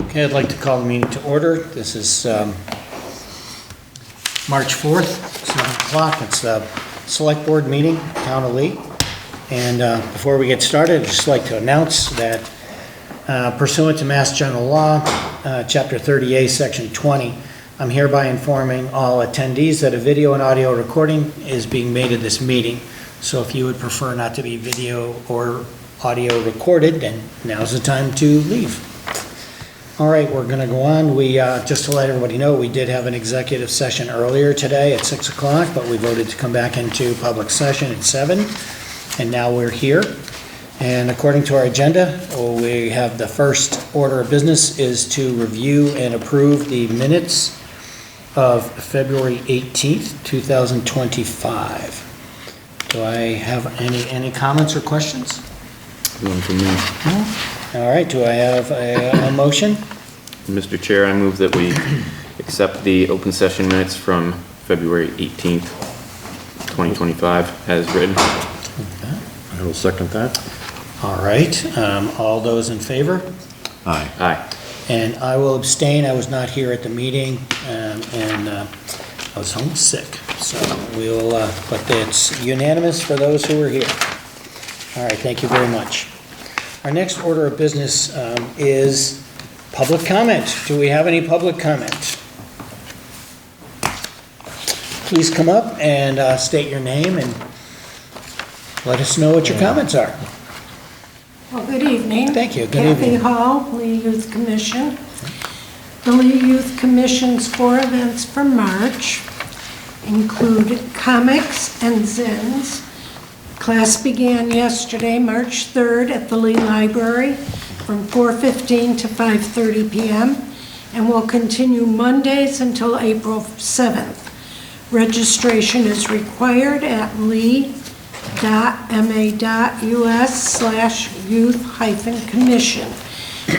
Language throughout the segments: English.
Okay, I'd like to call the meeting to order. This is March 4th, 7 o'clock. It's the Selectboard meeting, Town of Lee. And before we get started, I'd just like to announce that pursuant to Mass General Law, Chapter 30A, Section 20, I'm hereby informing all attendees that a video and audio recording is being made of this meeting. So if you would prefer not to be video or audio recorded, then now's the time to leave. All right, we're going to go on. We just to let everybody know, we did have an executive session earlier today at 6 o'clock, but we voted to come back into public session at 7, and now we're here. And according to our agenda, we have the first order of business is to review and approve the minutes of February 18th, 2025. Do I have any comments or questions? None from me. No? All right, do I have a motion? Mr. Chair, I move that we accept the open session minutes from February 18th, 2025 as written. I will second that. All right, all those in favor? Aye. Aye. And I will abstain. I was not here at the meeting, and I was homesick. So we'll, but it's unanimous for those who are here. All right, thank you very much. Our next order of business is public comment. Do we have any public comment? Please come up and state your name and let us know what your comments are. Well, good evening. Thank you. Good Kathy evening. Hall, Lee Youth Commission. The Lee Youth Commission's 4 events for March include comics and zines. Class began yesterday, March 3rd, at the Lee Library from 4:15 to 5:30 p.m. and will continue Mondays until April 7th. Registration is required at lee.ma.us/youth-commission.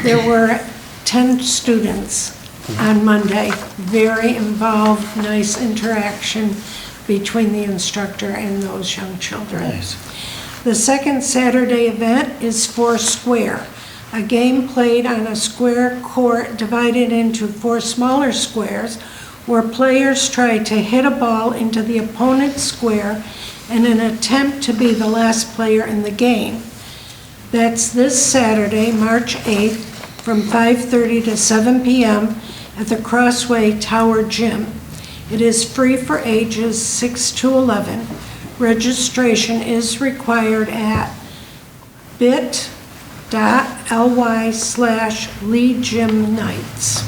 There were 10 students on Monday. Very involved, nice interaction between the instructor and those young children. Nice. The second Saturday event is Foursquare, a game played on a square court divided into 4 smaller squares where players try to hit a ball into the opponent's square in an attempt to be the last player in the game. That's this Saturday, March 8th, from 5:30 to 7 p.m. at the Crossway Tower Gym. It is free for ages 6 to 11. Registration is required at bit.ly/LeeGymNights.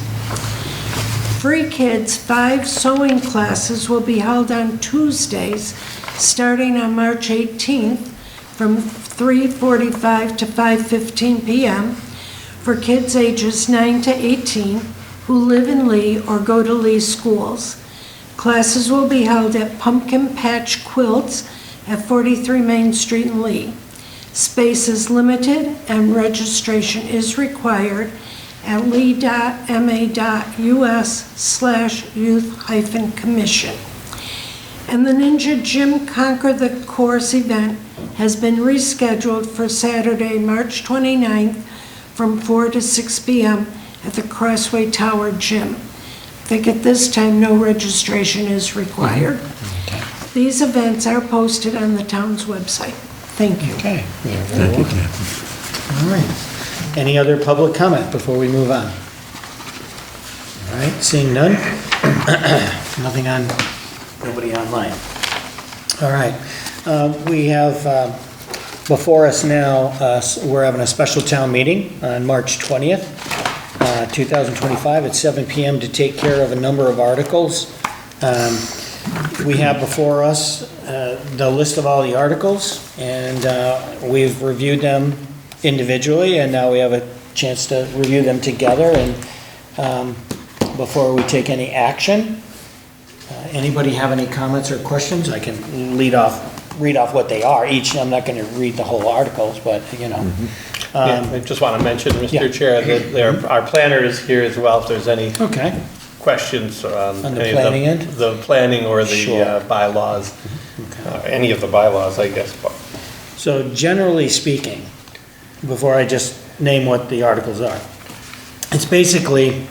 Free Kids 5 sewing classes will be held on Tuesdays, starting on March 18th from 3:45 to 5:15 p.m. for kids ages 9 to 18 who live in Lee or go to Lee schools. Classes will be held at Pumpkin Patch Quilts at 43 Main Street in Lee. Space is limited and registration is required at lee.ma.us/youth-commission. And the Ninja Gym Conquer the Course event has been rescheduled for Saturday, March 29th from 4 to 6 p.m. at the Crossway Tower Gym. I think at this time, no registration is required. Okay. These events are posted on the town's website. Thank you. Okay. Thank you, Kathy. All right. Any other public comment before we move on? All right, seeing none. Nothing on, nobody online. All right. We have before us now, we're having a special town meeting on March 20th, 2025 at 7 p.m. to take care of a number of articles. We have before us the list of all the articles, and we've reviewed them individually, and now we have a chance to review them together. And before we take any action, anybody have any comments or questions? I can read off what they are. Each, I'm not going to read the whole articles, but you know. I just want to mention, Mr. Yeah. Chair, that our planner is here as well, if there's any Okay. questions on On the any planning of end? the planning or the Sure. bylaws, any of the bylaws, I guess. So generally speaking, before I just name what the articles are, It's basically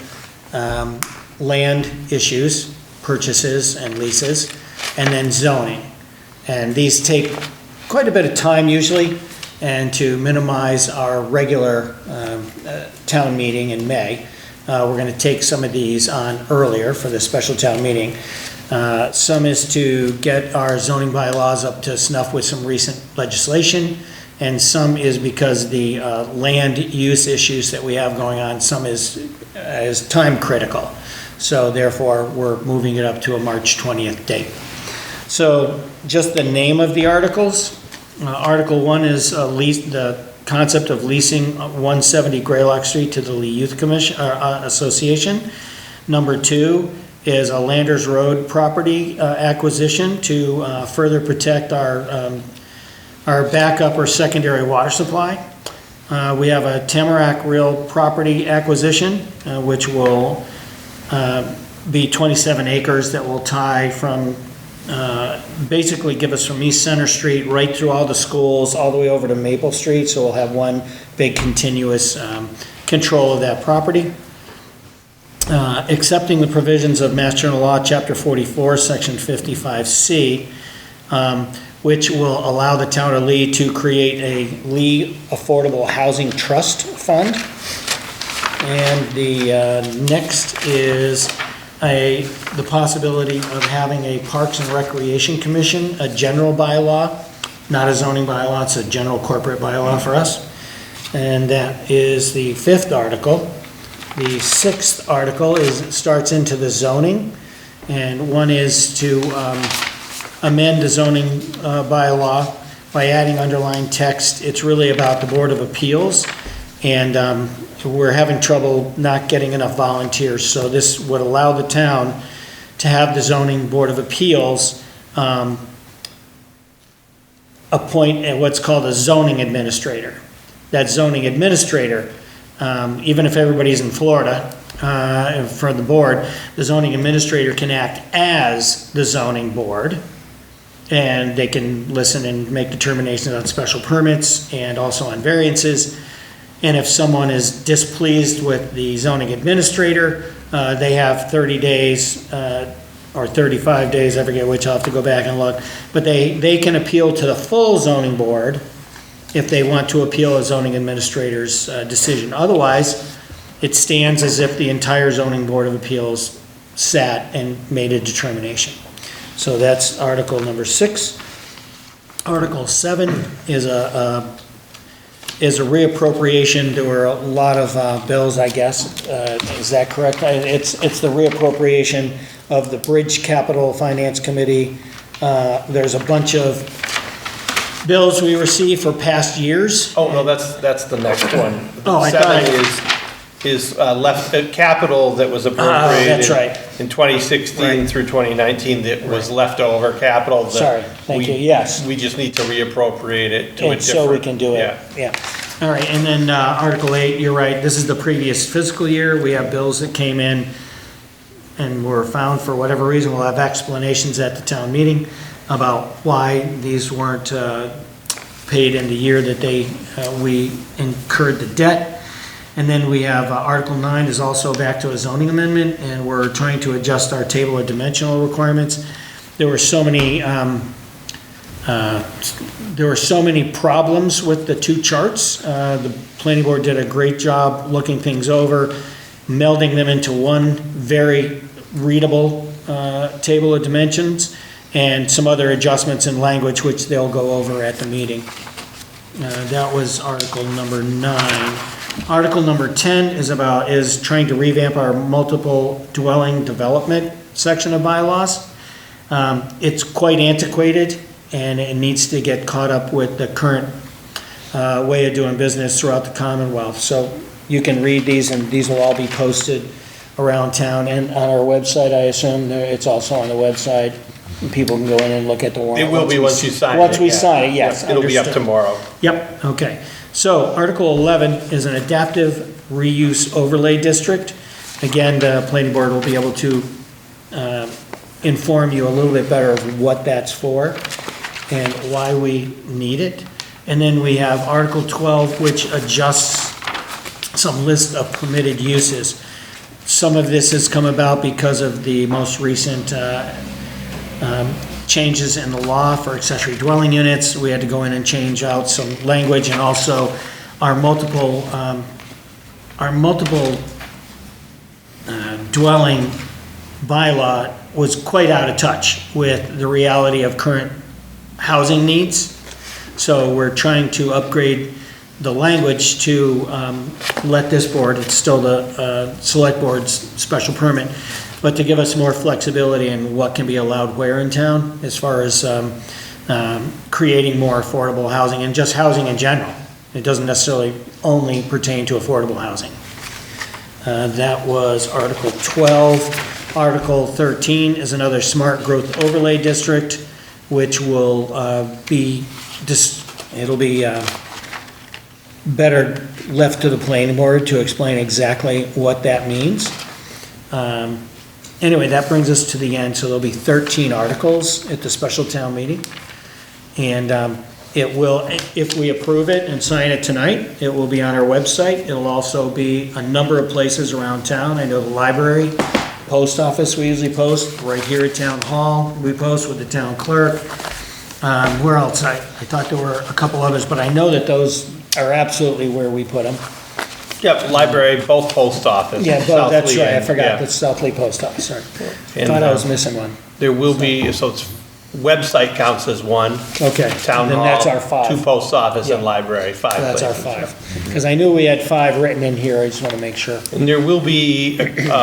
land issues, purchases and leases, and then zoning. And these take quite a bit of time usually, and to minimize our regular town meeting in May, we're going to take some of these on earlier for the special town meeting. Some is to get our zoning bylaws up to snuff with some recent legislation, and some is because the land use issues that we have going on, some is time critical. So therefore, we're moving it up to a March 20th date. So just the name of the articles. Article 1 is the concept of leasing 170 Greylock Street to the Lee Youth Commission Association. Number 2 is a Landers Road property acquisition to further protect our backup or secondary water supply. We have a Tamarack Real property acquisition, which will be 27 acres that will tie from, basically give us from East Center Street right through all the schools, all the way over to Maple Street, so we'll have one big continuous control of that property. Accepting the provisions of Mass General Law, Chapter 44, Section 55C, which will allow the town of Lee to create a Lee Affordable Housing Trust Fund. And the next is the possibility of having a Parks and Recreation Commission, a general bylaw, not a zoning bylaw, it's a general corporate bylaw for us. And that is the 5th article. The 6th article starts into the zoning, and one is to amend the zoning bylaw by adding underlying text. It's really about the Board of Appeals, and we're having trouble not getting enough volunteers, so this would allow the town to have the zoning Board of Appeals appoint what's called a zoning administrator. That zoning administrator, even if everybody's in Florida for the board, the zoning administrator can act as the zoning board, and they can listen and make determinations on special permits and also on variances. And if someone is displeased with the zoning administrator, they have 30 days or 35 days, I forget which, I'll have to go back and look. But they can appeal to the full zoning board if they want to appeal a zoning administrator's decision. Otherwise, it stands as if the entire zoning board of appeals sat and made a determination. So that's article number 6. Article 7 is a reappropriation. There were a lot of bills, I guess. Is that correct? It's the reappropriation of the Bridge Capital Finance Committee. There's a bunch of bills we received for past years. Oh, no, that's the next one. Oh, I thought- 7 is left capital that was appropriated that's right. in 2016 Right. through 2019 that was leftover capital. that Sorry, thank you, yes. We just need to reappropriate it to a And different. so we can do it, Yeah. yeah. All right, and then Article 8, you're right, this is the previous fiscal year. We have bills that came in and were found for whatever reason. We'll have explanations at the town meeting about why these weren't paid in the year that we incurred the debt. And then we have Article 9 is also back to a zoning amendment, and we're trying to adjust our table of dimensional requirements. There were so many problems with the 2 charts. The planning board did a great job looking things over, melding them into one very readable table of dimensions, and some other adjustments in language which they'll go over at the meeting. That was Article number 9. Article number 10 is trying to revamp our multiple dwelling development section of bylaws. It's quite antiquated, and it needs to get caught up with the current way of doing business throughout the Commonwealth. So you can read these, and these will all be posted around town and on our website, I assume. It's also on the website. People can go in and look at the warrant. It will be once you sign it. Once we yeah. sign it, yes. Yep, it'll be up understood. tomorrow. Yep, okay. So Article 11 is an adaptive reuse overlay district. Again, the planning board will be able to inform you a little bit better of what that's for and why we need it. And then we have Article 12, which adjusts some list of permitted uses. Some of this has come about because of the most recent changes in the law for accessory dwelling units. We had to go in and change out some language, and also our multiple dwelling bylaw was quite out of touch with the reality of current housing needs. So we're trying to upgrade the language to let this board, it's still the select board's special permit, but to give us more flexibility in what can be allowed where in town as far as creating more affordable housing and just housing in general. It doesn't necessarily only pertain to affordable housing. That was Article 12. Article 13 is another smart growth overlay district, which will it'll be better left to the planning board to explain exactly what that means. Anyway, that brings us to the end, so there'll be 13 articles at the special town meeting. And it will, if we approve it and sign it tonight, it will be on our website. It'll also be a number of places around town. I know the library, post office, we usually post, right here at Town Hall, we post with the town clerk. Where else? I thought there were a couple others, but I know that those are absolutely where we put them. Yep, library, both post office. Yeah, South that's Lee right, I and- forgot, yeah. that's South Lee Post Office, sorry. And, Thought I was missing one. There will be, so it's, website counts as one. Okay, Town then hall. that's our 5. 2 post office and Yeah. library, 5 That's our places. 5. Because I knew we had 5 written in here, I just want to make sure. And there will be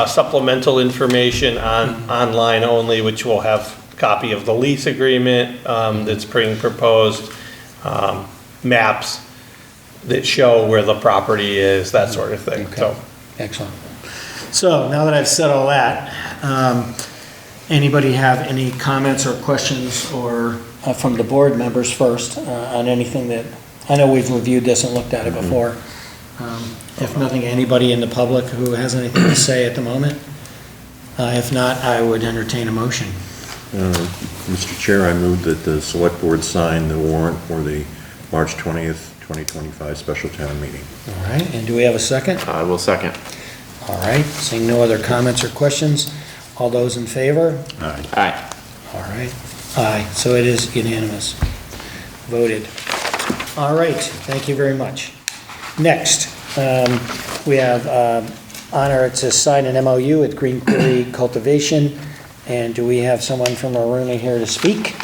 supplemental information online only, which will have a copy of the lease agreement that's being proposed, maps that show where the property is, that sort of thing, Okay. so. Excellent. So now that I've said all that, anybody have any comments or questions or from the board members first on anything that, I know we've reviewed this and looked at it before. If nothing, anybody in the public who has anything to say at the moment? If not, I would entertain a motion. Mr. Chair, I move that the select board sign the warrant for the March 20th, 2025 special town meeting. All right, and do we have a second? I will second. All right, seeing no other comments or questions, all those in favor? Aye. Aye. All right, aye, so it is unanimous, voted. All right, thank you very much. Next, we have honor, it says sign an MOU with Green Prairie Cultivation, and do we have someone from Aruna here to speak?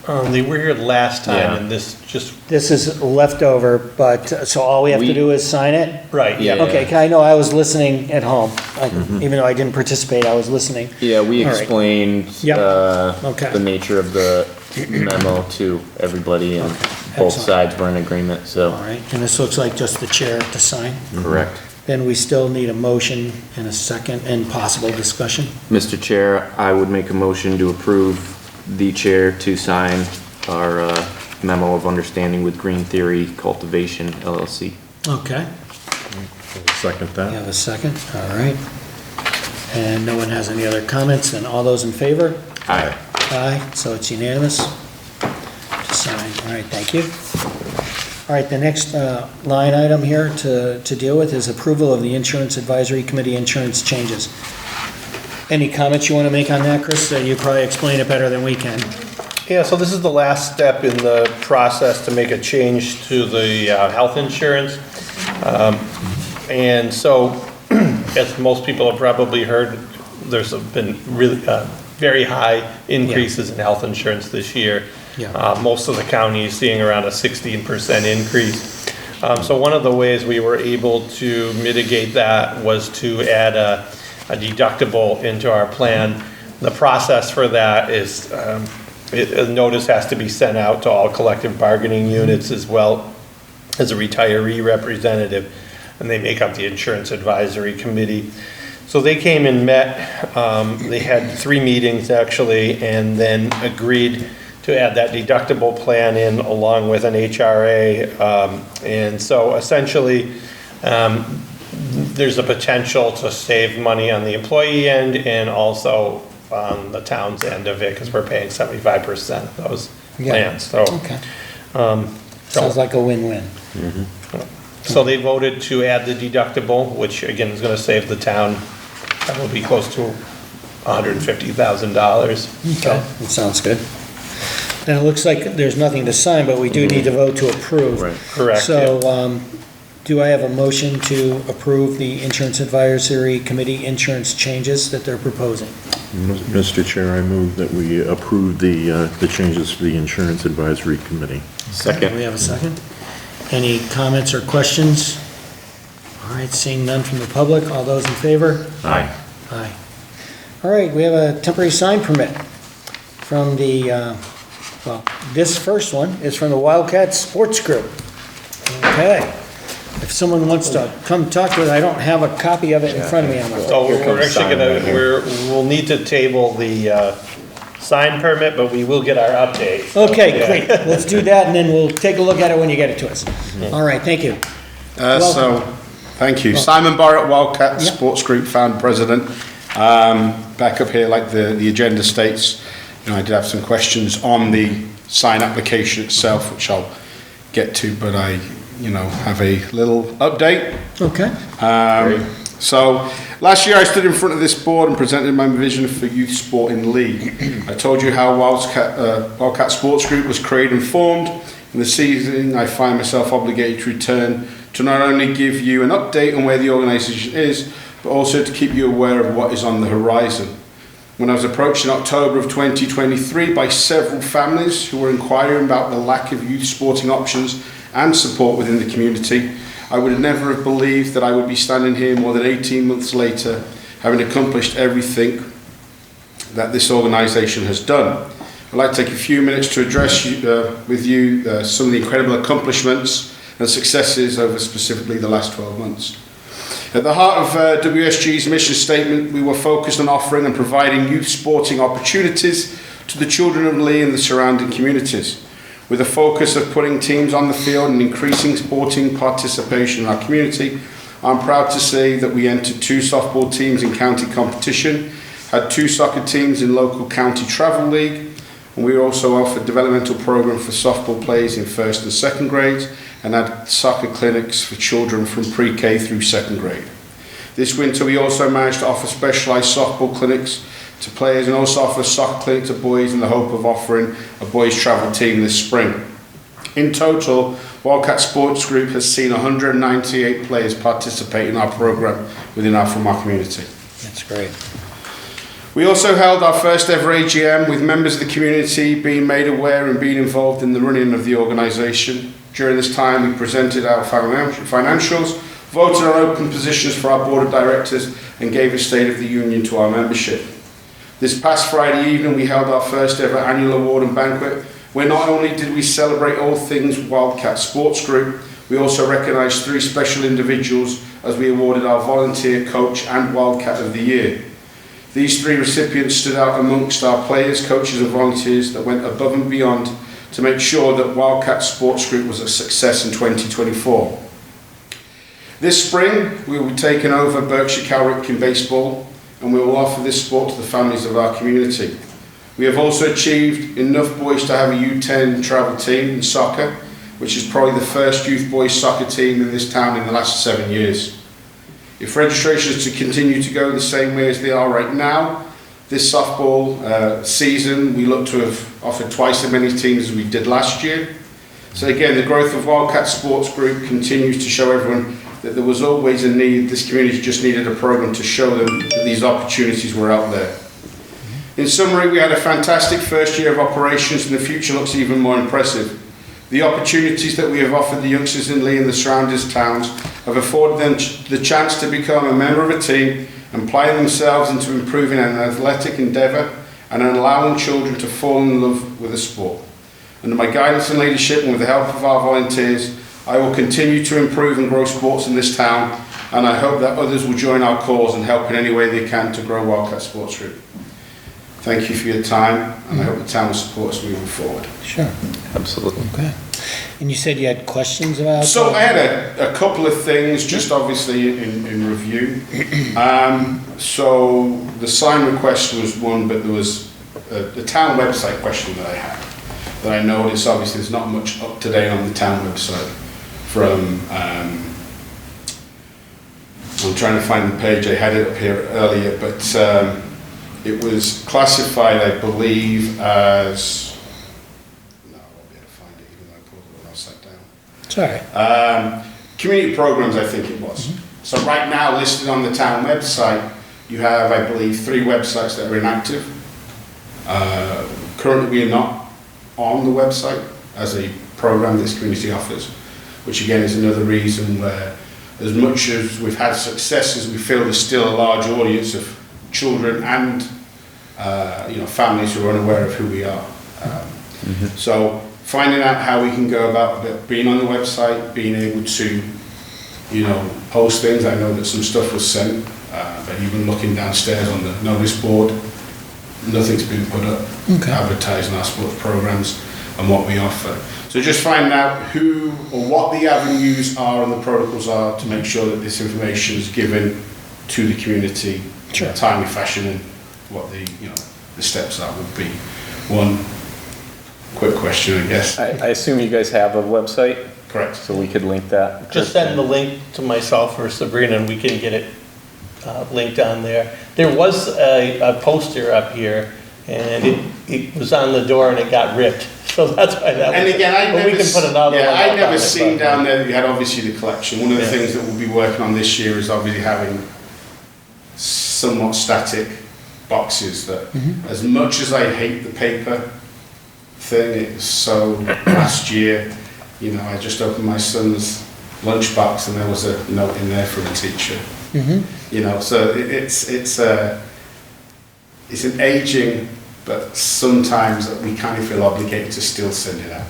They were here last time Yeah. and this just, This is leftover, but, so all we have to do is sign it? right, yeah. Yeah. Okay, 'cause I know I was listening at home, even though I didn't participate, I was listening. Yeah, we All right. explained Yep. Okay. the nature of the memo to everybody, and both excellent. sides were in agreement, All so. right, and this looks like just the chair to sign. Correct. Then we still need a motion and a second and possible discussion. Mr. Chair, I would make a motion to approve the chair to sign our memo of understanding with Green Theory Cultivation LLC. Okay, Second we that? have a second, all right. And no one has any other comments, then all those in favor? Aye. Aye, so it's unanimous to sign, all right, thank you. All right, the next line item here to deal with is approval of the Insurance Advisory Committee insurance changes. Any comments you want to make on that, Chris? You probably explain it better than we can. Yeah, so this is the last step in the process to make a change to the health insurance. And so, as most people have probably heard, there's been really very high increases in health insurance this year. Yeah. Most of the county is seeing around a 16% increase. So one of the ways we were able to mitigate that was to add a deductible into our plan. The process for that is a notice has to be sent out to all collective bargaining units as well as a retiree representative, and they make up the insurance advisory committee. So they came and met, they had 3 meetings actually, and then agreed to add that deductible plan in along with an HRA. And so essentially, there's a potential to save money on the employee end and also on the town's end of it, because we're paying 75% of those Yeah. plans, so. Okay. Sounds like a win-win. So they voted to add the deductible, which again is gonna save the town probably close to $150,000. Okay, that sounds good. Then it looks like there's nothing to sign, but we do need to vote to approve. Right. Correct, So, do I have a motion to approve the Insurance Advisory Committee insurance changes that they're proposing? Mr. Chair, I move that we approve the changes for the Insurance Advisory Committee. Do Second. we have a second? Any comments or questions? All right, seeing none from the public, all those in favor? Aye. Aye. All right, we have a temporary sign permit from the, well, this first one is from the Wildcat Sports Group. Okay. If someone wants to come talk to it, I don't have a copy of it in front of me. I'm afraid. So Here we're comes actually Simon gonna, right here. we'll need to table the sign permit, but we will get our update. So, Okay, yeah. great. Let's do that and then we'll take a look at it when you get it to us. All right, thank you. Thank you. Simon Barrett, Wildcat Yep. Sports Group founder president. Back up here, like the agenda states, I did have some questions on the sign application itself, which I'll get to, but I, have a little update. Okay. So last year I stood in front of this board and presented my vision for youth sport in Lee. I told you how Wildcat Sports Group was created and formed. In this season I find myself obligated to return to not only give you an update on where the organisation is, but also to keep you aware of what is on the horizon. When I was approached in October of 2023 by several families who were inquiring about the lack of youth sporting options and support within the community, I would never have believed that I would be standing here more than 18 months later, having accomplished everything that this organisation has done. I'd like to take a few minutes to address with you some of the incredible accomplishments and successes over specifically the last 12 months. At the heart of WSG's mission statement, we were focused on offering and providing youth sporting opportunities to the children of Lee and the surrounding communities. With a focus of putting teams on the field and increasing sporting participation in our community, I'm proud to say that we entered 2 softball teams in county competition, had 2 soccer teams in local county travel league, and we also offered developmental program for softball players in 1st and 2nd grades, and had soccer clinics for children from pre-K through 2nd grade. This winter we also managed to offer specialised softball clinics to players and also offer a soccer clinic to boys in the hope of offering a boys travel team this spring. In total, Wildcat Sports Group has seen 198 players participate in our programme from our community. That's great. We also held our first ever AGM with members of the community being made aware and being involved in the running of the organisation. During this time we presented our financials, voted on open positions for our board of directors and gave a State of the Union to our membership. This past Friday evening we held our first ever annual award and banquet where not only did we celebrate all things Wildcat Sports Group, we also recognised 3 special individuals as we awarded our volunteer coach and Wildcat of the Year. These 3 recipients stood out amongst our players, coaches and volunteers that went above and beyond to make sure that Wildcat Sports Group was a success in 2024. This spring we will be taking over Berkshire Calrick baseball and we will offer this sport to the families of our community. We have also achieved enough boys to have a U10 travel team in soccer, which is probably the first youth boys soccer team in this town in the last 7 years. If registrations to continue to go the same way as they are right now, this softball season we look to have offered twice as many teams as we did last year. So again, the growth of Wildcat Sports Group continues to show everyone that there was always a need. This community just needed a program to show them that these opportunities were out there. In summary, we had a fantastic first year of operations and the future looks even more impressive. The opportunities that we have offered the youngsters in Lee and the surrounding towns have afforded them the chance to become a member of a team and apply themselves into improving an athletic endeavour and allowing children to fall in love with the sport. Under my guidance and leadership and with the help of our volunteers, I will continue to improve and grow sports in this town, and I hope that others will join our cause and help in any way they can to grow Wildcat Sports Group. Thank you for your time, and I hope the town will support us moving forward. Sure. Absolutely. Okay. And you said you had questions about? So I had a couple of things, just obviously in review. So the sign request was one, but there was a town website question that I had. That I noticed, obviously there's not much up to date on the town website from I'm trying to find the page, I had it up here earlier, but it was classified, I believe, as, no, I won't be able to find it even though I pulled it when I sat down. It's all right. Community programs, I think it was. So right now, listed on the town website, you have, I believe, 3 websites that are inactive. Currently, we are not on the website as a program this community offers, which again is another reason where, as much as we've had successes, we feel there's still a large audience of children and families who are unaware of who we are. So finding out how we can go about being on the website, being able to, post things. I know that some stuff was sent, but even looking downstairs on the notice board, nothing's been put up advertising our sports programs and what we offer. So just find out who or what the avenues are and the protocols are to make sure that this information is given to the community in a timely fashion, and what the steps are would be. One quick question, I guess. I assume you guys have a website, Correct. so we could link that. Just send the link to myself or Sabrina and we can get it linked on there. There was a poster up here and it was on the door and it got ripped. So that's why that And was. again, but we can put another one I'd up never on it, seen but- down there that you had obviously the collection. One of the Yeah. things that we'll be working on this year is obviously having somewhat static boxes that, as much as I hate the paper thing, it's so, last year, I just opened my son's lunchbox and there was a note in there from a teacher. So it's an aging, but sometimes we kind of feel obligated to still send it out.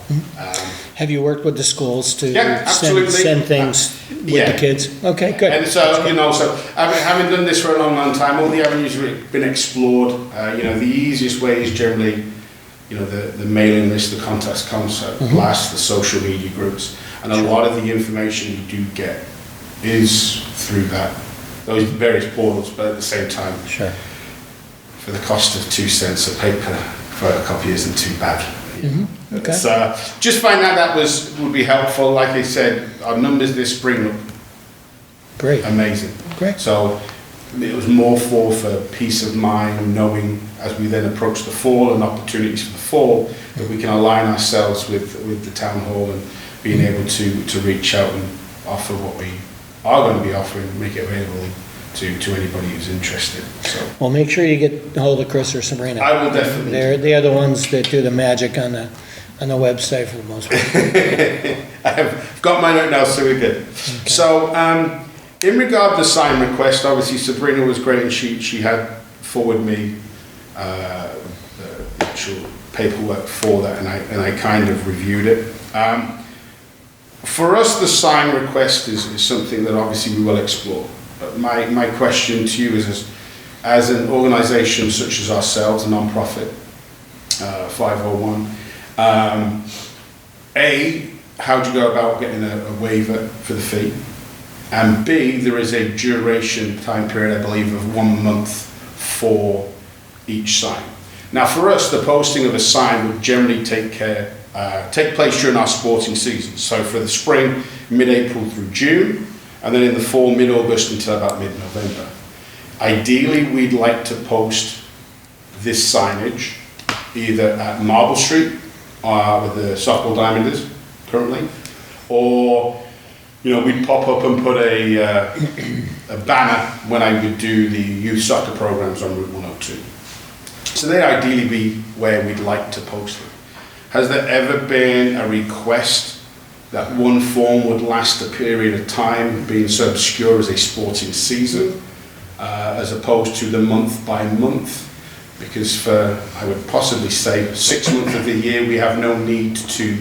Have you worked with the schools to Yeah, absolutely. send things with Yeah. the kids? Okay, good. And so, so having done this for a long, long time, all the avenues have been explored. The easiest way is generally, the mailing list, the contacts concept, plus the social media groups. And a lot of the information you do get is through those various portals, but at the same time, Sure. for the cost of 2 cents a paper photocopy isn't too bad. Okay. So just find out that would be helpful. Like I said, our numbers this spring look Great. amazing. Great. So it was more for peace of mind, knowing as we then approach the fall and opportunities for the fall, that we can align ourselves with the town hall and being able to reach out and offer what we are going to be offering, make it available to anybody who's interested. So Well, make sure you get hold of Chris or Sabrina. I will definitely. They're the ones that do the magic on the website for the most part. I've got my note now, so we're good. Okay. So, in regard to the sign request, obviously Sabrina was great, and she had forwarded me the actual paperwork for that, and I kind of reviewed it. For us, the sign request is something that obviously we will explore. But my question to you is, as an organisation such as ourselves, a non-profit, 501, A, how do you go about getting a waiver for the fee? And B, there is a duration time period, I believe, of 1 month for each sign. Now, for us, the posting of a sign would generally take place during our sporting season. So for the spring, mid-April through June, and then in the fall, mid-August until about mid-November. Ideally, we'd like to post this signage either at Marble Street with the softball diamonders currently, or we'd pop up and put a banner when I would do the youth soccer programs on Route 102. So they'd ideally be where we'd like to post it. Has there ever been a request that one form would last a period of time, being so obscure as a sporting season, as opposed to the month by month? Because for, I would possibly say, 6 months of the year, we have no need to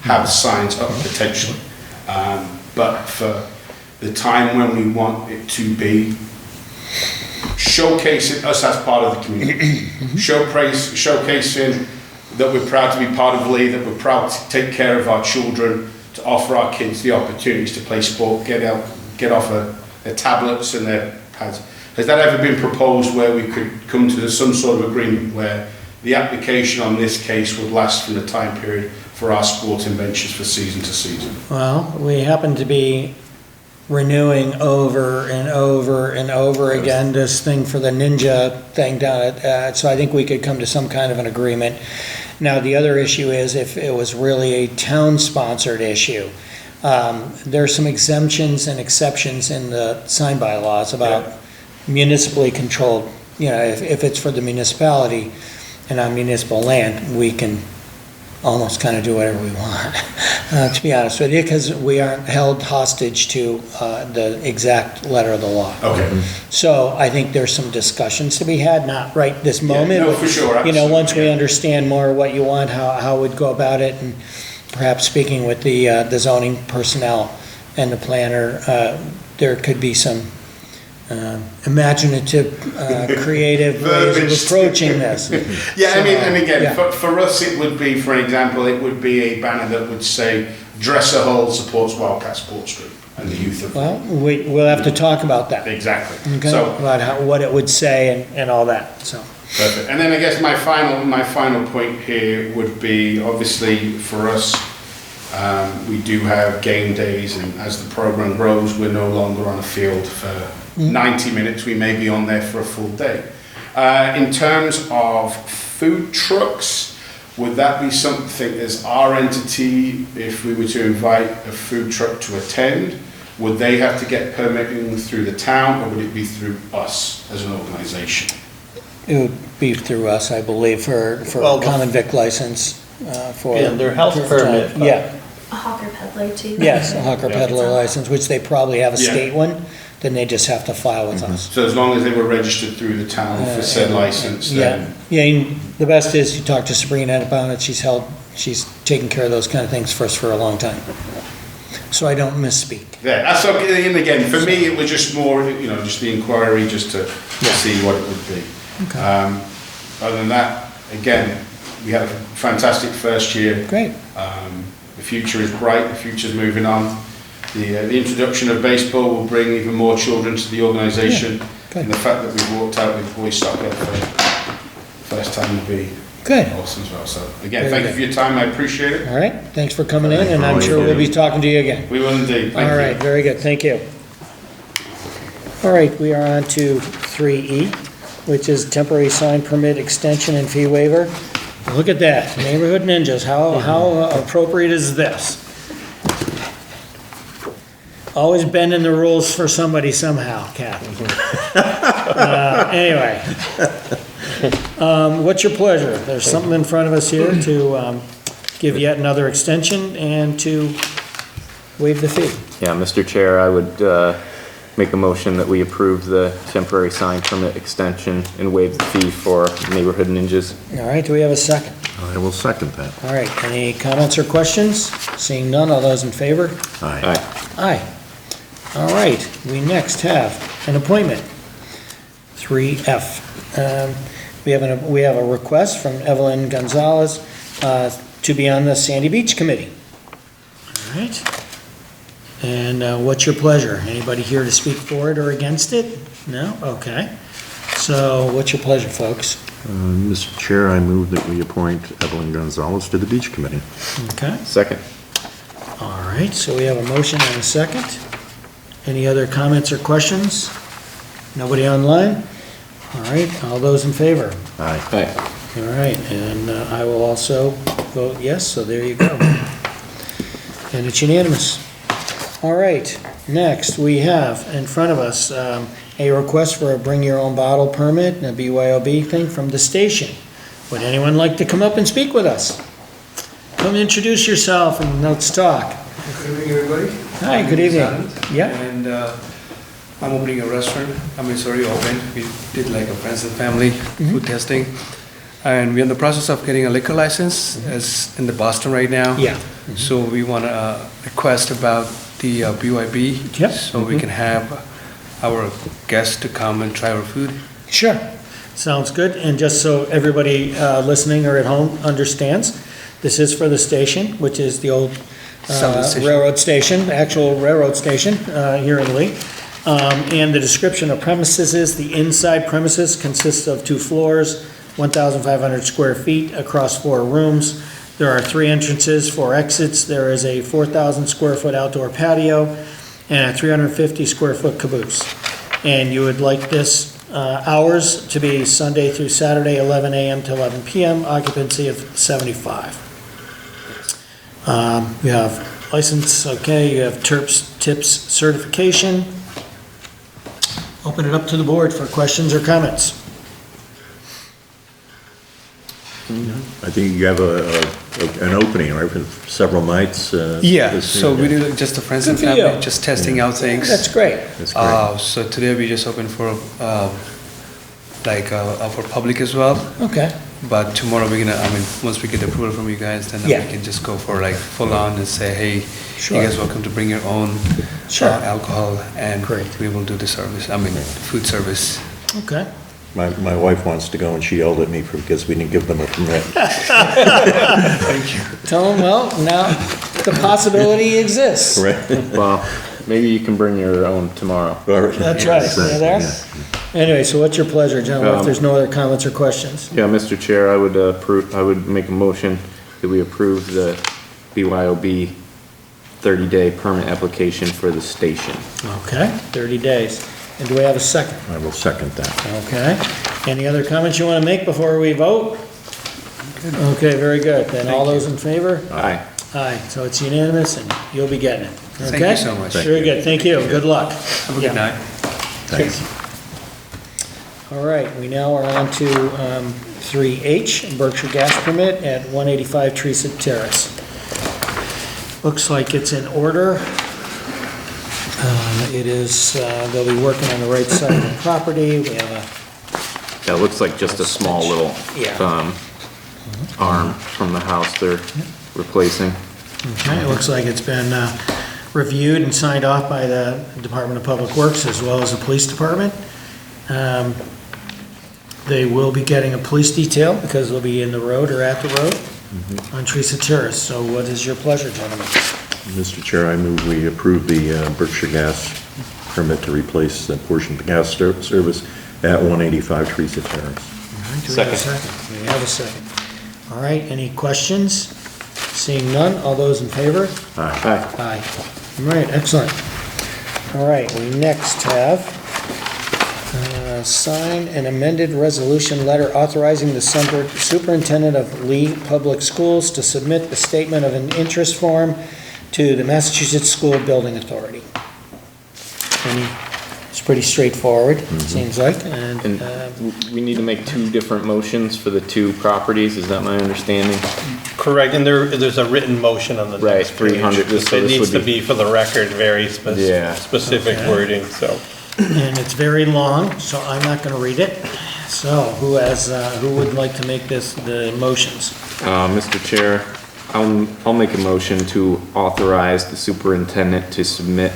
have signs up potentially. But for the time when we want it to be, showcasing us as part of the community, showcasing that we're proud to be part of Lee, that we're proud to take care of our children, to offer our kids the opportunities to play sport, get off their tablets and their pads. Has that ever been proposed where we could come to some sort of agreement where the application on this case would last from the time period for our sporting ventures for season to season? Well, we happen to be renewing over and over and over again, this thing for the ninja thing down at, so I think we could come to some kind of an agreement. Now, the other issue is if it was really a town-sponsored issue. There's some exemptions and exceptions in the sign bylaws about municipally controlled, if it's for the municipality and on municipal land, we can almost kind of do whatever we want, to be honest with you, because we aren't held hostage to the exact letter of the law. Okay. So I think there's some discussions to be had, not right this moment. no, for sure, Once we absolutely. understand more what you want, how we'd go about it, and perhaps speaking with the zoning personnel and the planner, there could be some imaginative, creative ways of approaching this. Yeah, I mean, and So, again, yeah. for us, it would be, for example, it would be a banner that would say, Dresser Hall supports Wildcat Sports Group and the youth of... Well, we'll have to talk about that. Exactly. Okay, So, about what it would say and all that, so. perfect. And then I guess my final point here would be, obviously, for us, we do have game days, and as the program grows, we're no longer on a field for 90 minutes, we may be on there for a full day. In terms of food trucks, would that be something as our entity, if we were to invite a food truck to attend, would they have to get permitting through the town, or would it be through us as an organisation? It would be through us, I believe, for Well, common vic license, for. Yeah, their health for- permit. Yeah, A hawker peddler too. yes, a hawker peddler license, which they probably have a Yeah. state one, then they just have to file with us. So as long as they were registered through the town for said licence, then... Yeah, and the best is you talk to Sabrina about it, she's taken care of those kind of things for us for a long time. So I don't misspeak. Yeah, that's okay, and again, for me, it was just more, just the inquiry, just to see what it would be. Okay. Other than that, again, we had a fantastic first year. Great, The future is bright, the future's moving on. The introduction of baseball will bring even more children to the organisation. good. And the fact that we've walked out with boys soccer for the first time will be good. awesome as well. So again, Very thank you good. for your time, I appreciate it. All right, thanks for coming in, Thank you and for I'm all sure you we'll do. be talking to you again. We will indeed, thank you. All right, very good, thank you. All right, we are on to 3E, which is temporary sign permit extension and fee waiver. Look at that, neighborhood ninjas, how appropriate is this? Always bending the rules for somebody somehow, Kathy. Anyway, what's your pleasure? There's something in front of us here to give yet another extension and to waive the fee. Yeah, Mr. Chair, I would make a motion that we approve the temporary sign permit extension and waive the fee for Neighborhood Ninjas. All right, do we have a second? I will second that. All right, any comments or questions? Seeing none, all those in favor? Aye. Aye. Aye. All right, we next have an appointment, 3F. We have a request from Evelyn Gonzalez to be on the Sandy Beach Committee. All right. And what's your pleasure? Anybody here to speak for it or against it? No? Okay. So what's your pleasure, folks? Mr. Chair, I move that we appoint Evelyn Gonzalez to the Beach Committee. Okay. Second. All right, so we have a motion and a second. Any other comments or questions? Nobody online? All right, all those in favor? Aye. Aye. All right, and I will also vote yes, so there you go. And it's unanimous. All right, next, we have in front of us a request for a bring your own bottle permit, a BYOB thing from the station. Would anyone like to come up and speak with us? Come introduce yourself and let's talk. Good evening, everybody. Hi, My good name is evening. Anand, Yeah. And I'm opening a restaurant. I mean, it's already open. We did like a friends and family food testing. And we're in the process of getting a liquor license as in the Boston right now. Yeah. So we want to request about the BYB. Yep. So we can have our guests to come and try our food. Sure, sounds good. And just so everybody listening or at home understands, this is for the station, which is the old Southern Station. railroad station, actual railroad station here in Lee. And the description of premises is, the inside premises consists of 2 floors, 1,500 square feet across 4 rooms. There are 3 entrances, 4 exits. There is a 4,000 square foot outdoor patio, and a 350 square foot caboose. And you would like this hours to be Sunday through Saturday, 11 a.m. to 11 p.m., occupancy of 75. You have license, okay, you have TIPS certification. Open it up to the board for questions or comments. I think you have an opening, right, for several nights? Yeah, this so we year? do just the friends and Good for you. family, just testing out things. That's great. That's great. So today we just open for, for public as well. Okay. But tomorrow we're gonna, once we get approval from you guys, then Yeah. we can just go for like full on and say, hey, Sure. you guys welcome to bring your own Sure. alcohol, and Great. we will do the service, food service. Okay. My wife wants to go, and she yelled at me because we didn't give them a permit. Tell them, well, now the possibility exists. Right? Well, maybe you can bring your own tomorrow. That's right. You there? Anyway, so what's your pleasure, gentlemen, if there's no other comments or questions? Yeah, Mr. Chair, I would make a motion that we approve the BYOB 30-day permit application for the station. Okay, 30 days. And do we have a second? I will second that. Okay. Any other comments you want to make before we vote? Okay, very good. Then all those in favor? Aye. Aye, so it's unanimous and you'll be getting it. Thank Okay? you so much. Very good, thank you, good luck. Have a Yeah. good night. Thanks. All right, we now are on to 3H, Berkshire Gas Permit at 185 Teresa Terrace. Looks like it's in order. It is, they'll be working on the right side of the property. We have a, That looks like just a small little, Yeah. arm from the house they're replacing. okay, it looks like it's been reviewed and signed off by the Department of Public Works as well as the Police Department. They will be getting a police detail because they'll be in the road or at the road on Teresa Terrace. So what is your pleasure, gentlemen? Mr. Chair, I move we approve the Berkshire Gas permit to replace a portion of the gas service at 185 Teresa Terrace. All right, do we have a second? We have a second. All right, any questions? Seeing none, all those in favor? Aye. Aye. All right, excellent. All right, we next have sign an amended resolution letter authorizing the superintendent of Lee Public Schools to submit the statement of an interest form to the Massachusetts School Building Authority. It's pretty straightforward, it seems like, and And we need to make two different motions for the two properties, is that my understanding? Correct, and there's a written motion on the Right, next page. 300, so So it this needs would to be- be for the record, very Yeah. specific Okay. wording, so. and it's very long, so I'm not gonna read it. So, who would like to make the motions? Mr. Chair, I'll make a motion to authorize the superintendent to submit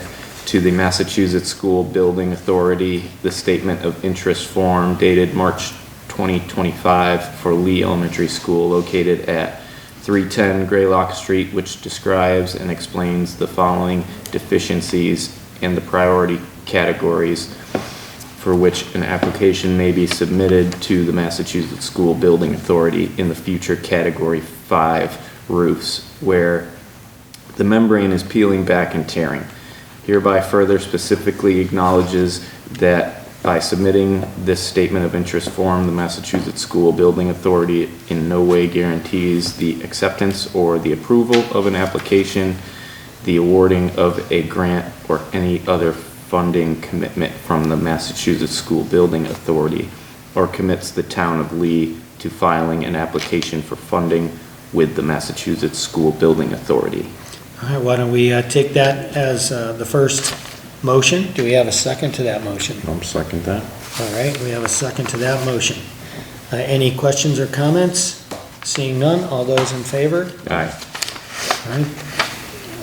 to the Massachusetts School Building Authority the statement of interest form dated March 2025 for Lee Elementary School located at 310 Graylock Street, which describes and explains the following deficiencies and the priority categories for which an application may be submitted to the Massachusetts School Building Authority in the future Category 5 roofs, where the membrane is peeling back and tearing. Hereby further specifically acknowledges that by submitting this statement of interest form, the Massachusetts School Building Authority in no way guarantees the acceptance or the approval of an application, the awarding of a grant, or any other funding commitment from the Massachusetts School Building Authority, or commits the town of Lee to filing an application for funding with the Massachusetts School Building Authority. All right, why don't we take that as the first motion? Do we have a second to that motion? I'll second that. All right, we have a second to that motion. Any questions or comments? Seeing none, all those in favor? Aye. All right.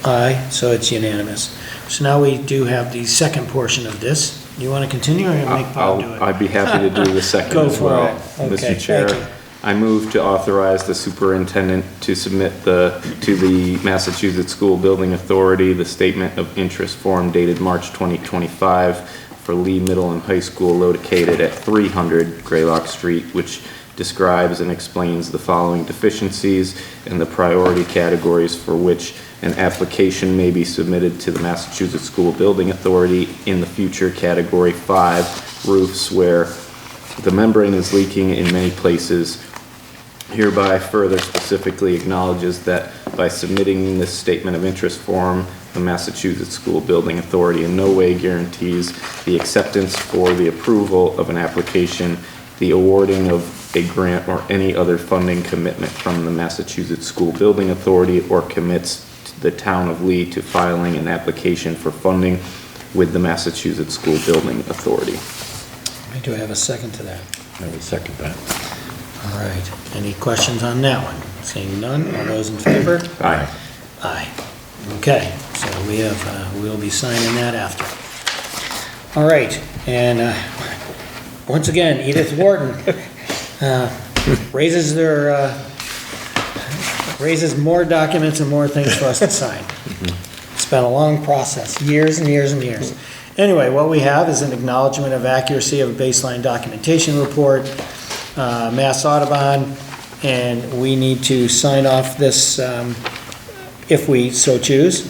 Aye, so it's unanimous. So now we do have the second portion of this. You want to continue or make Bob do it? I'd be happy to do the second Go as for well. it. Okay, Mr. Chair, thank you. I move to authorize the superintendent to submit to the Massachusetts School Building Authority the statement of interest form dated March 2025 for Lee Middle and High School located at 300 Graylock Street, which describes and explains the following deficiencies and the priority categories for which an application may be submitted to the Massachusetts School Building Authority in the future. Category 5, roofs where the membrane is leaking in many places. Hereby further specifically acknowledges that by submitting this statement of interest form, the Massachusetts School Building Authority in no way guarantees the acceptance or the approval of an application, the awarding of a grant or any other funding commitment from the Massachusetts School Building Authority, or commits the town of Lee to filing an application for funding with the Massachusetts School Building Authority. Do I have a second to that? I would second that. All right, any questions on that one? Seeing none, all those in favor? Aye. Aye. Okay, so we'll be signing that after. All right, and once again, Edith Wharton raises more documents and more things for us to sign. It's been a long process, years and years and years. Anyway, what we have is an acknowledgement of accuracy of a baseline documentation report, Mass Audubon, and we need to sign off this, if we so choose,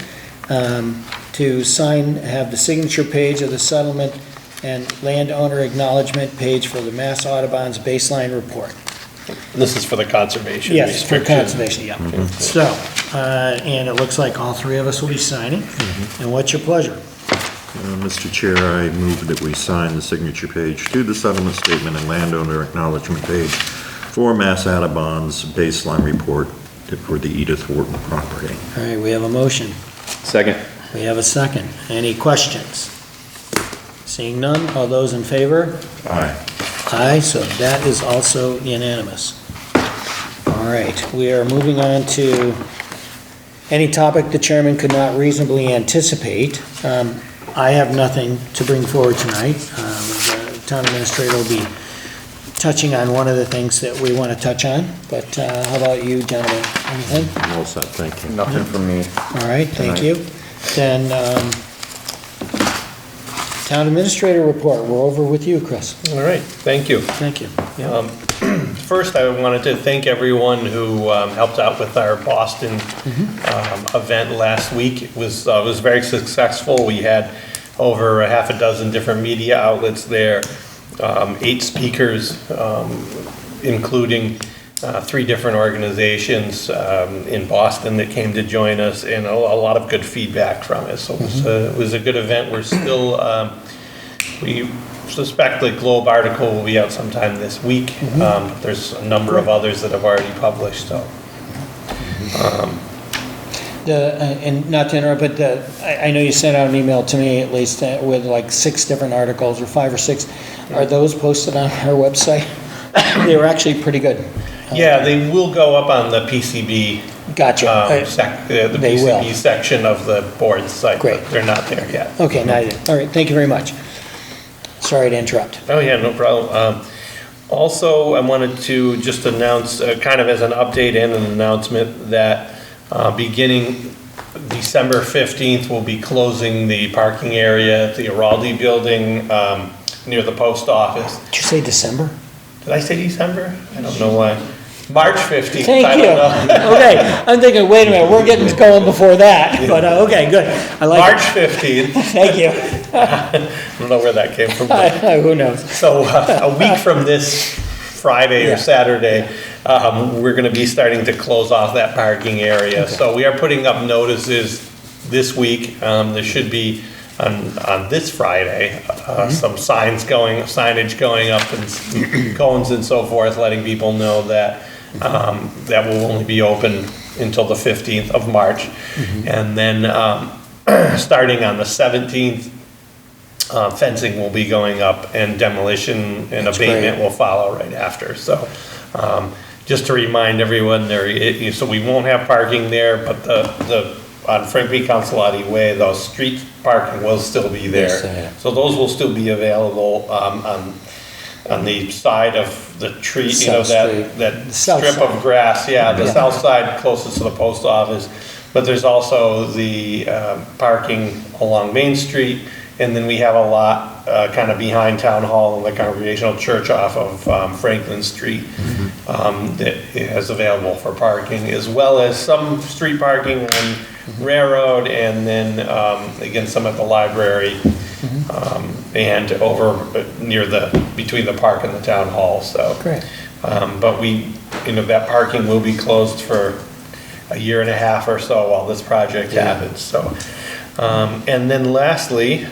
to sign, have the signature page of the settlement and landowner acknowledgement page for the Mass Audubon's baseline report. This is for the conservation Yes, for restriction. conservation, yeah. So, and it looks like all three of us will be signing. And what's your pleasure? Mr. Chair, I move that we sign the signature page to the settlement statement and landowner acknowledgement page for Mass Audubon's baseline report for the Edith Wharton property. All right, we have a motion. Second. We have a second. Any questions? Seeing none, all those in favor? Aye. Aye, so that is also unanimous. All right, we are moving on to any topic the chairman could not reasonably anticipate. I have nothing to bring forward tonight. The town administrator will be touching on one of the things that we want to touch on, but how about you, gentlemen? Anything? I'm all set, thank you. Nothing from me. All right, thank you. Then, town administrator report, we're over with you, Chris. All right, thank you. Thank you. First, I wanted to thank everyone who helped out with our Boston event last week. It was very successful. We had over a half a dozen different media outlets there, 8 speakers, including 3 different organizations in Boston that came to join us, and a lot of good feedback from it. So it was a good event. We're still, we suspect the Globe article will be out sometime this week. There's a number of others that have already published, so. And not to interrupt, but I know you sent out an email to me at least with like 6 different articles, or 5 or 6. Are those posted on our website? They were actually pretty good. Yeah, they will go up on the PCB. Gotcha. The They will. PCB section of the board site. Great. But they're not there yet. Okay, now you did. All right, thank you very much. Sorry to interrupt. Oh, yeah, no problem. Also, I wanted to just announce, kind of as an update and an announcement, that beginning December 15th, we'll be closing the parking area at the Araldi building near the post office. Did you say December? Did I say December? I don't know why. March 15th. Thank I you. don't know. Okay, I'm thinking, wait a minute, we're getting going before that, but okay, good. I like March it. 15th. Thank you. I don't know where that came from. but- Who knows? So a week from this Friday Yeah. or Saturday, we're going to be starting to close off that parking area. Okay. So we are putting up notices this week. There should be on this Friday some signage going up and cones and so forth, letting people know that that will only be open until the 15th of March. And then starting on the 17th, fencing will be going up and demolition and That's abatement great. will follow right after. So just to remind everyone, so we won't have parking there, but on Frank B. Consolati Way, the street parking will still be there. Yes, yeah. So those will still be available on the side of the tree, you know, South Street. that The south strip side. of grass, yeah, the Yeah. south side closest to the post office. But there's also the parking along Main Street, and then we have a lot kind of behind Town Hall and the Congregational Church off of Franklin Street that is available for parking, as well as some street parking on Railroad, and then again, some at the library and over near between the park and the Town Hall, so. Great. But that parking will be closed for a year and a half or so while this project happens, so. And then lastly,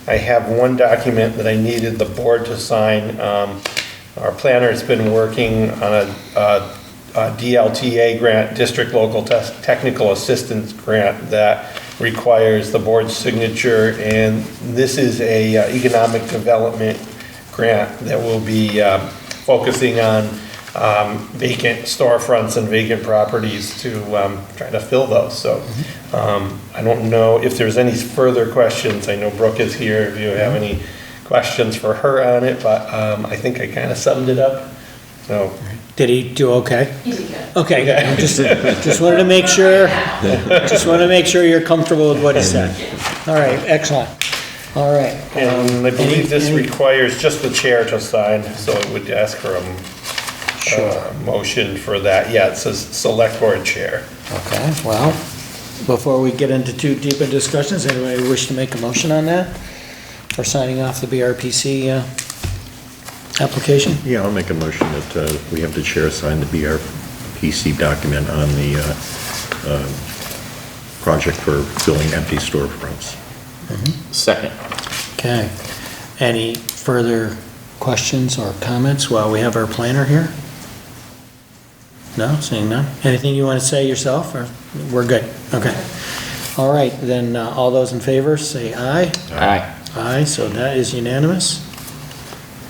I have one document that I needed the board to sign. Our planner's been working on a DLTA grant, District Local Technical Assistance Grant, that requires the board's signature, and this is a economic development grant that will be focusing on vacant storefronts and vacant properties to try to fill those. So I don't know if there's any further questions. I know Brooke is here if you have any questions for her on it, but I think I kind of summed it up. So Did he do okay? You did good. Okay, just wanted to make sure, you're comfortable with what he said. All right, excellent. All right. and I believe this any- requires just the chair to sign, so it would ask for a motion for that. Yeah, it says select board chair. Okay, well, before we get into too deep a discussions, anybody wish to make a motion on that? For signing off the BRPC application? Yeah, I'll make a motion that we have the chair sign the BRPC document on the project for filling empty storefronts. Second. Okay. Any further questions or comments while we have our planner here? No, seeing none. Anything you want to say yourself, or we're good? Okay. All right, then, all those in favor, say aye. Aye. Aye, so that is unanimous.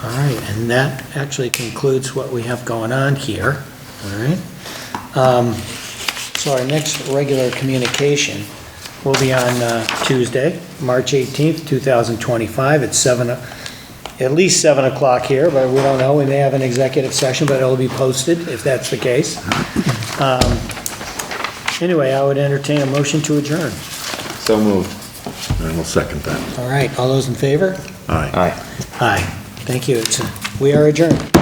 All right, and that actually concludes what we have going on here, all right? So our next regular communication will be on Tuesday, March 18th, 2025, at at least 7 o'clock here, but we don't know. We may have an executive session, but it'll be posted if that's the case. Anyway, I would entertain a motion to adjourn. So moved. And I'll second that. All right, all those in favor? Aye. Aye. Aye. Thank you. We are adjourned.